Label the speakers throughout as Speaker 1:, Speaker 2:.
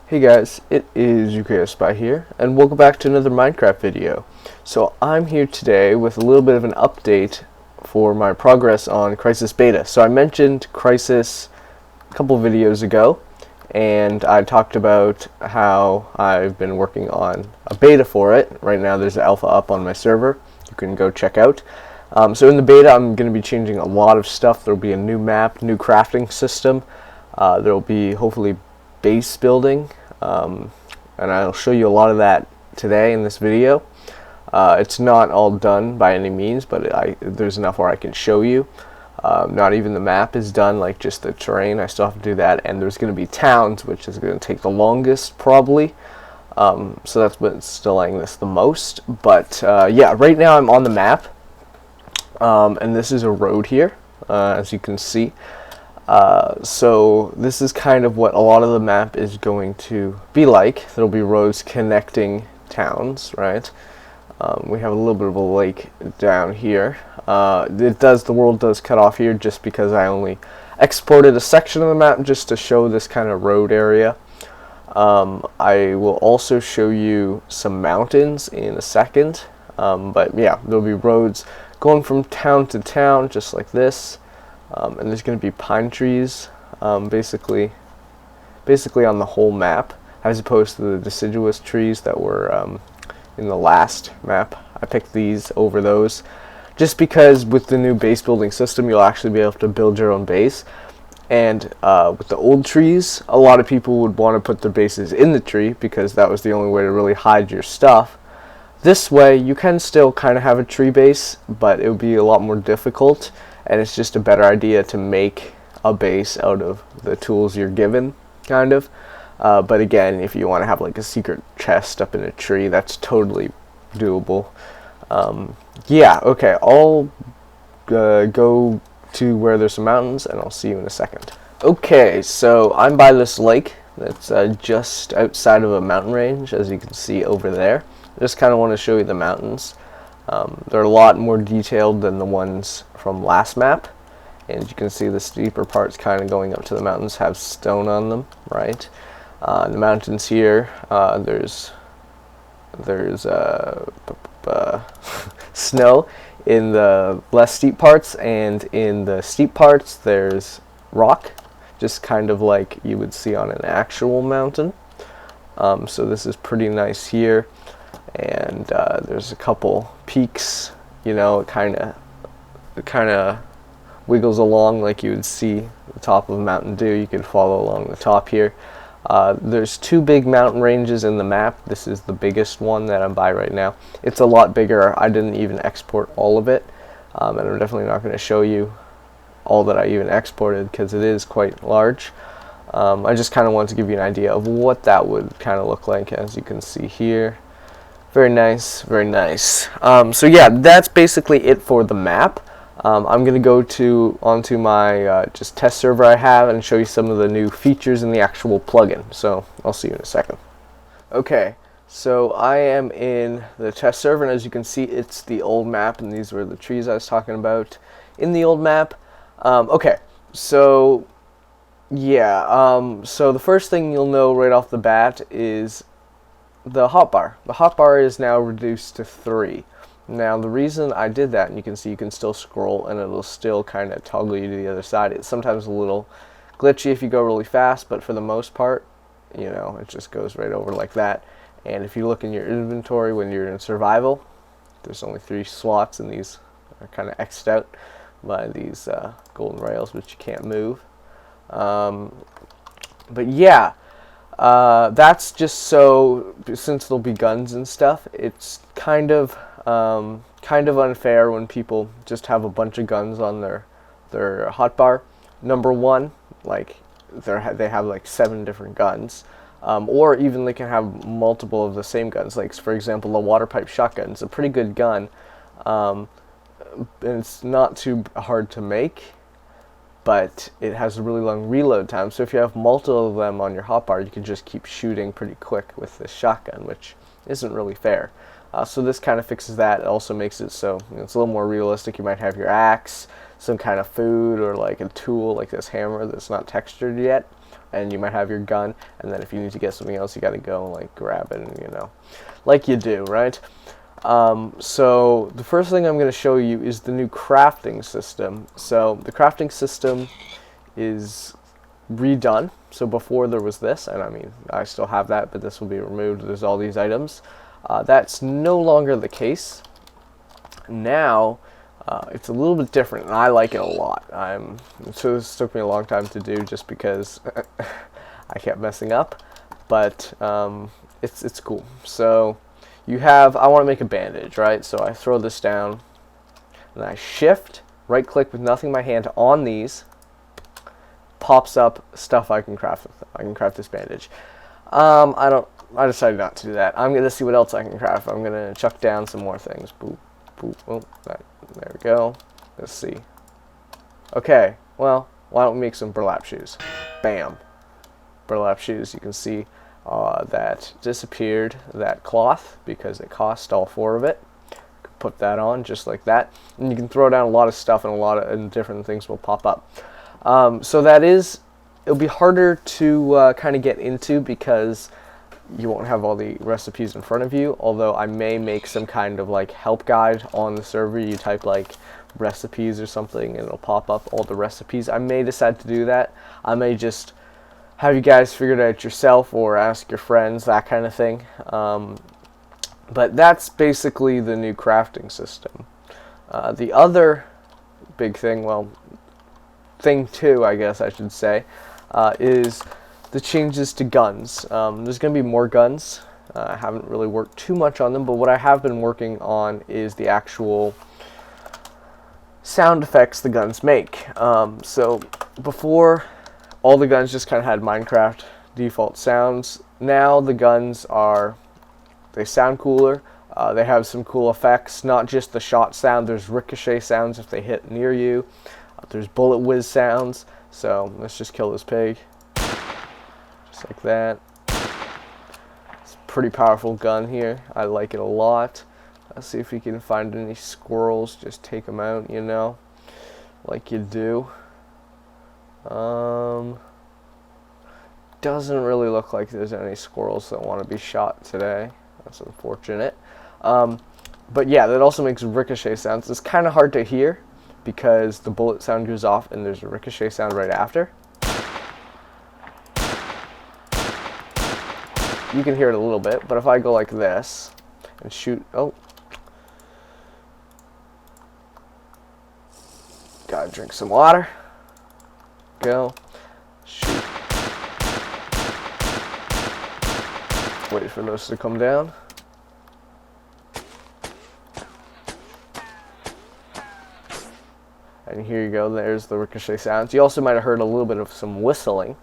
Speaker 1: Hey guys, it is UKSpy here, and welcome back to another Minecraft video. So I'm here today with a little bit of an update for my progress on Crysis Beta. So I mentioned Crysis a couple videos ago, and I talked about how I've been working on a beta for it. Right now there's an alpha up on my server, you can go check out. So in the beta I'm going to be changing a lot of stuff. There will be a new map, new crafting system, there will be hopefully base building, and I'll show you a lot of that today in this video. It's not all done by any means, but there's enough where I can show you. Not even the map is done, like just the terrain. I still have to do that, and there's going to be towns, which is going to take the longest probably. So that's what's delaying this the most. But yeah, right now I'm on the map, and this is a road here, as you can see. So this is kind of what a lot of the map is going to be like. There'll be roads connecting towns, right? We have a little bit of a lake down here. The world does cut off here just because I only exported a section of the map just to show this kind of road area. I will also show you some mountains in a second. But yeah, there'll be roads going from town to town just like this. And there's going to be pine trees, basically on the whole map, as opposed to the deciduous trees that were in the last map. I picked these over those, just because with the new base building system, you'll actually be able to build your own base. And with the old trees, a lot of people would want to put their bases in the tree because that was the only way to really hide your stuff. This way, you can still kind of have a tree base, but it would be a lot more difficult. And it's just a better idea to make a base out of the tools you're given, kind of. But again, if you want to have like a secret chest up in a tree, that's totally doable. Yeah, okay, I'll go to where there's some mountains, and I'll see you in a second. Okay, so I'm by this lake that's just outside of a mountain range, as you can see over there. I just kind of want to show you the mountains. They're a lot more detailed than the ones from last map, and you can see the steeper parts kind of going up to the mountains have stone on them, right? The mountains here, there's snow in the less steep parts, and in the steep parts there's rock, just kind of like you would see on an actual mountain. So this is pretty nice here. And there's a couple peaks, you know, it kind of wiggles along like you would see the top of Mountain Dew. You could follow along the top here. There's two big mountain ranges in the map. This is the biggest one that I'm by right now. It's a lot bigger. I didn't even export all of it, and I'm definitely not going to show you all that I even exported because it is quite large. I just kind of wanted to give you an idea of what that would kind of look like, as you can see here. Very nice, very nice. So yeah, that's basically it for the map. I'm going to go onto my just test server I have and show you some of the new features in the actual plugin. So I'll see you in a second. Okay, so I am in the test server, and as you can see, it's the old map, and these were the trees I was talking about in the old map. Okay, so yeah, so the first thing you'll know right off the bat is the hotbar. The hotbar is now reduced to 3. Now the reason I did that, and you can see you can still scroll and it'll still kind of toggle you to the other side. It's sometimes a little glitchy if you go really fast, but for the most part, you know, it just goes right over like that. And if you look in your inventory when you're in survival, there's only 3 slots, and these are kind of X'd out by these golden rails, which you can't move. But yeah, that's just so, since there'll be guns and stuff, it's kind of unfair when people just have a bunch of guns on their hotbar. Number one, like they have like 7 different guns, or even they can have multiple of the same guns. Like for example, the water pipe shotgun is a pretty good gun, and it's not too hard to make, but it has a really long reload time. So if you have multiple of them on your hotbar, you can just keep shooting pretty quick with this shotgun, which isn't really fair. So this kind of fixes that. It also makes it so it's a little more realistic. You might have your axe, some kind of food, or like a tool like this hammer that's not textured yet, and you might have your gun, and then if you need to get something else, you got to go and like grab it, and like you do, right? So the first thing I'm going to show you is the new crafting system. So the crafting system is redone. So before there was this, and I mean I still have that, but this will be removed. There's all these items. That's no longer the case. Now it's a little bit different, and I like it a lot. So this took me a long time to do just because I kept messing up, but it's cool. So you have, I want to make a bandage, right? So I throw this down, and I shift, right click with nothing in my hand on these, pops up stuff I can craft with them. I can craft this bandage. I decided not to do that. I'm going to see what else I can craft. I'm going to chuck down some more things. Boop, boop, oh, there we go. Let's see. Okay, well, why don't we make some burlap shoes? Bam. Burlap shoes, you can see that disappeared that cloth because it cost all 4 of it. Put that on just like that. And you can throw down a lot of stuff, and different things will pop up. So it'll be harder to kind of get into because you won't have all the recipes in front of you, although I may make some kind of like help guide on the server. You type like recipes or something and it'll pop up all the recipes. I may decide to do that. I may just have you guys figure it out yourself or ask your friends, that kind of thing. But that's basically the new crafting system. The other big thing, well, thing 2 I guess I should say, is the changes to guns. There's going to be more guns. I haven't really worked too much on them, but what I have been working on is the actual sound effects the guns make. So before, all the guns just kind of had Minecraft default sounds. Now the guns they sound cooler. They have some cool effects, not just the shot sound. There's ricochet sounds if they hit near you. There's bullet whiz sounds. So let's just kill this pig. Just like that. It's a pretty powerful gun here. I like it a lot. Let's see if we can find any squirrels. Just take them out, like you do. Doesn't really look like there's any squirrels that want to be shot today. That's unfortunate. But yeah, that also makes ricochet sounds. It's kind of hard to hear because the bullet sound goes off and there's a ricochet sound right after. You can hear it a little bit, but if I go like this and shoot, oh. Gotta drink some water. Go. Shoot. Wait for those to come down. And here you go, there's the ricochet sounds. You also might have heard a little bit of some whistling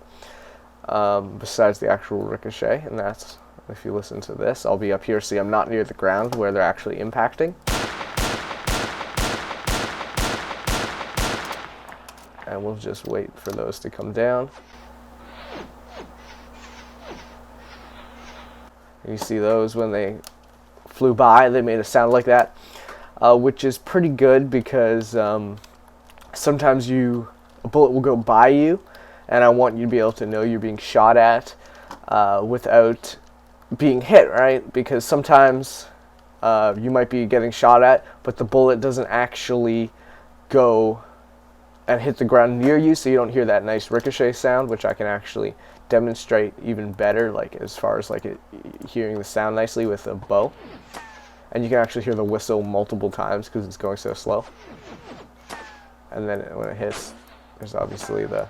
Speaker 1: besides the actual ricochet, and that's, if you listen to this, I'll be up here, see I'm not near the ground where they're actually impacting. And we'll just wait for those to come down. You see those when they flew by, they made a sound like that, which is pretty good because sometimes a bullet will go by you, and I want you to be able to know you're being shot at without being hit, right? Because sometimes you might be getting shot at, but the bullet doesn't actually go and hit the ground near you, so you don't hear that nice ricochet sound, which I can actually demonstrate even better, like as far as like hearing the sound nicely with a bow. And you can actually hear the whistle multiple times because it's going so slow. And then when it hits, there's obviously the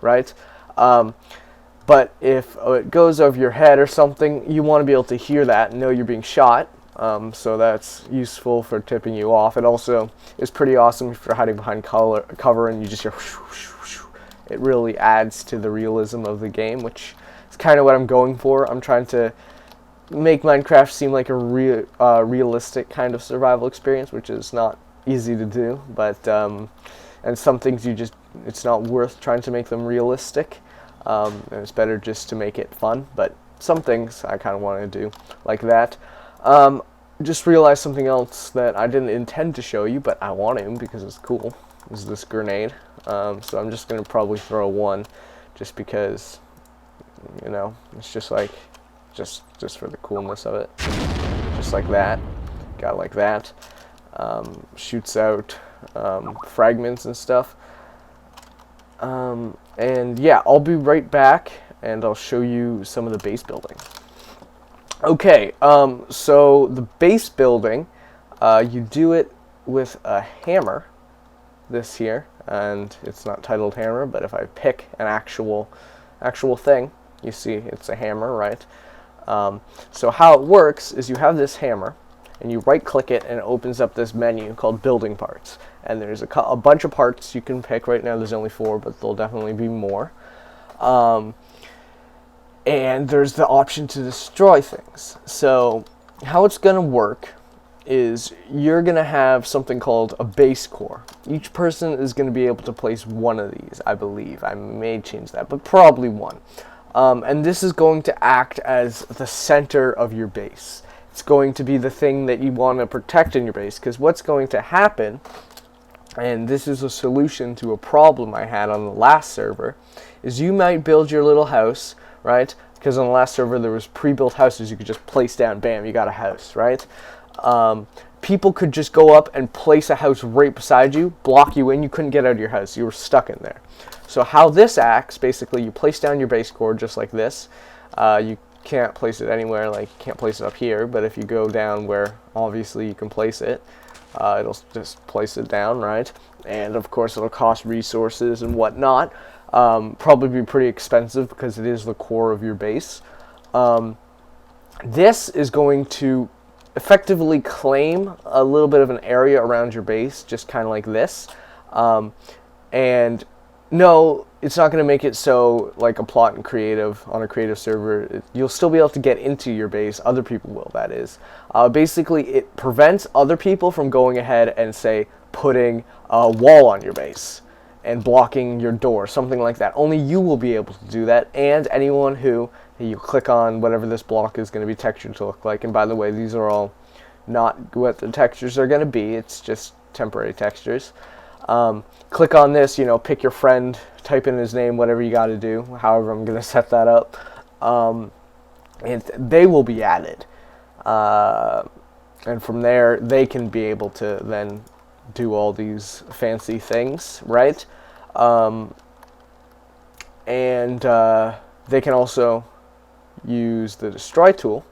Speaker 1: right. But if it goes over your head or something, you want to be able to hear that and know you're being shot. So that's useful for tipping you off. It also is pretty awesome if you're hiding behind cover and you just hear whoosh, whoosh, whoosh. It really adds to the realism of the game, which is kind of what I'm going for. I'm trying to make Minecraft seem like a realistic kind of survival experience, which is not easy to do, but and some things it's not worth trying to make them realistic, and it's better just to make it fun, but some things I kind of want to do like that. Just realized something else that I didn't intend to show you, but I want to because it's cool, is this grenade. So I'm just going to probably throw one just because, you know, it's just like, just for the coolness of it. Just like that. Got it like that. Shoots out fragments and stuff. And yeah, I'll be right back and I'll show you some of the base building. Okay, so the base building, you do it with a hammer, this here, and it's not titled hammer, but if I pick an actual thing, you see it's a hammer, right? So how it works is you have this hammer, and you right click it and it opens up this menu called building parts, and there's a bunch of parts you can pick. Right now there's only 4, but there'll definitely be more. And there's the option to destroy things. So how it's going to work is you're going to have something called a base core. Each person is going to be able to place one of these, I believe. I may change that, but probably one. And this is going to act as the center of your base. It's going to be the thing that you want to protect in your base, because what's going to happen, and this is a solution to a problem I had on the last server, is you might build your little house, right? Because on the last server there was pre-built houses you could just place down, bam, you got a house, right? People could just go up and place a house right beside you, block you in, you couldn't get out of your house, you were stuck in there. So how this acts, basically you place down your base core just like this. You can't place it anywhere, like you can't place it up here, but if you go down where obviously you can place it, it'll just place it down, right? And of course it'll cost resources and whatnot. Probably be pretty expensive because it is the core of your base. This is going to effectively claim a little bit of an area around your base, just kind of like this. And no, it's not going to make it so like a plot in creative, on a creative server, you'll still be able to get into your base. Other people will, that is. Basically, it prevents other people from going ahead and, say, putting a wall on your base and blocking your door, something like that. Only you will be able to do that, and anyone who you click on whatever this block is going to be textured to look like. And by the way, these are all not what the textures are going to be. It's just temporary textures. Click on this, you know, pick your friend, type in his name, whatever you got to do, however I'm going to set that up, and they will be added. And from there, they can be able to then do all these fancy things, right? And they can also use the destroy tool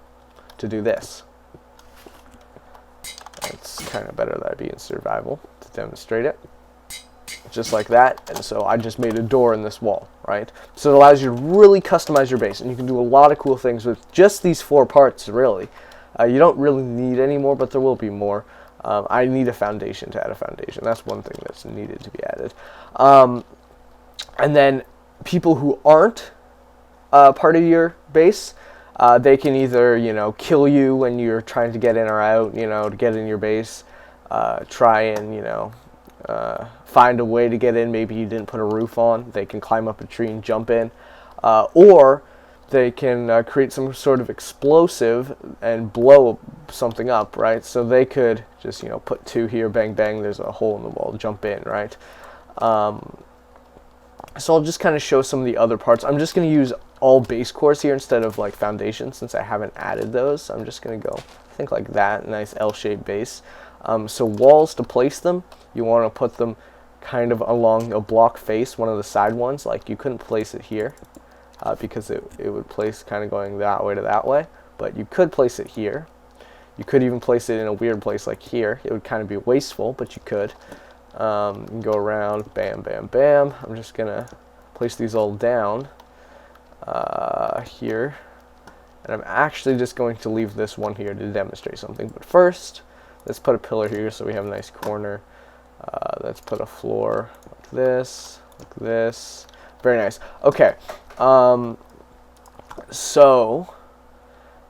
Speaker 1: to do this. It's kind of better that I be in survival to demonstrate it. Just like that. And so I just made a door in this wall, right? So it allows you to really customize your base, and you can do a lot of cool things with just these 4 parts, really. You don't really need any more, but there will be more. I need a foundation to add a foundation. That's one thing that's needed to be added. And then people who aren't part of your base, they can either, you know, kill you when you're trying to get in or out, you know, to get in your base. Try and, you know, find a way to get in. Maybe you didn't put a roof on. They can climb up a tree and jump in. Or they can create some sort of explosive and blow something up, right? So they could just, you know, put 2 here, bang, bang, there's a hole in the wall, jump in, right? So I'll just kind of show some of the other parts. I'm just going to use all base cores here instead of like foundation, since I haven't added those. I'm just going to go, I think, like that, nice L-shaped base. So walls, to place them, you want to put them kind of along a block face, one of the side ones. Like you couldn't place it here because it would place kind of going that way to that way, but you could place it here. You could even place it in a weird place like here. It would kind of be wasteful, but you could. You can go around, bam, bam, bam. I'm just going to place these all down here. And I'm actually just going to leave this one here to demonstrate something. But first, let's put a pillar here so we have a nice corner. Let's put a floor like this, like this. Very nice. Okay. So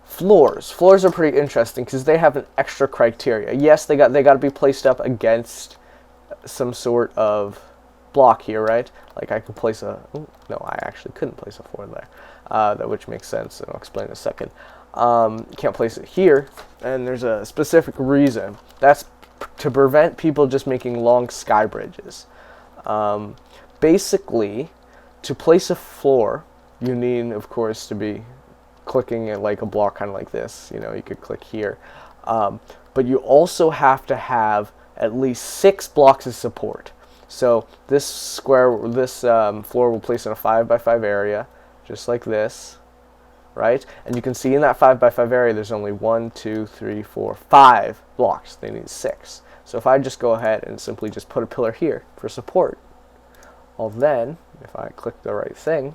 Speaker 1: floors. Floors are pretty interesting because they have an extra criteria. Yes, they got to be placed up against some sort of block here, right? Like I could place a, no, I actually couldn't place a floor there, which makes sense, and I'll explain in a second. You can't place it here, and there's a specific reason. That's to prevent people just making long sky bridges. Basically, to place a floor, you need, of course, to be clicking at like a block kind of like this. You know, you could click here. But you also have to have at least 6 blocks of support. So this floor will place in a 5x5 area, just like this, right? And you can see in that 5x5 area, there's only 1, 2, 3, 4, 5 blocks. They need 6. So if I just go ahead and simply just put a pillar here for support, I'll then, if I click the right thing,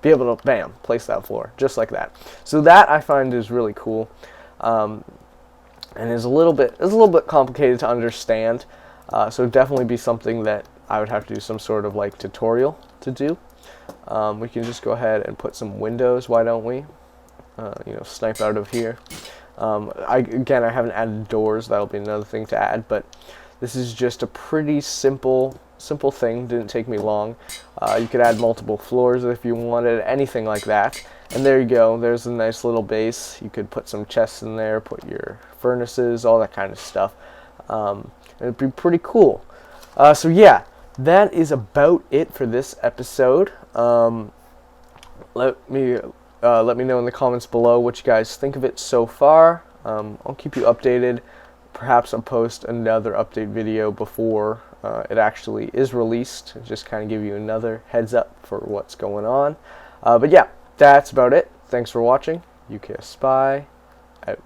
Speaker 1: be able to, bam, place that floor, just like that. So that I find is really cool, and is a little bit complicated to understand. So definitely be something that I would have to do some sort of like tutorial to do. We can just go ahead and put some windows, why don't we? You know, snipe out of here. Again, I haven't added doors, that'll be another thing to add, but this is just a pretty simple thing, didn't take me long. You could add multiple floors if you wanted, anything like that. And there you go, there's a nice little base. You could put some chests in there, put your furnaces, all that kind of stuff. It'd be pretty cool. So yeah, that is about it for this episode. Let me know in the comments below what you guys think of it so far. I'll keep you updated. Perhaps I'll post another update video before it actually is released. Just kind of give you another heads up for what's going on. But yeah, that's about it. Thanks for watching. UKS Spy, out.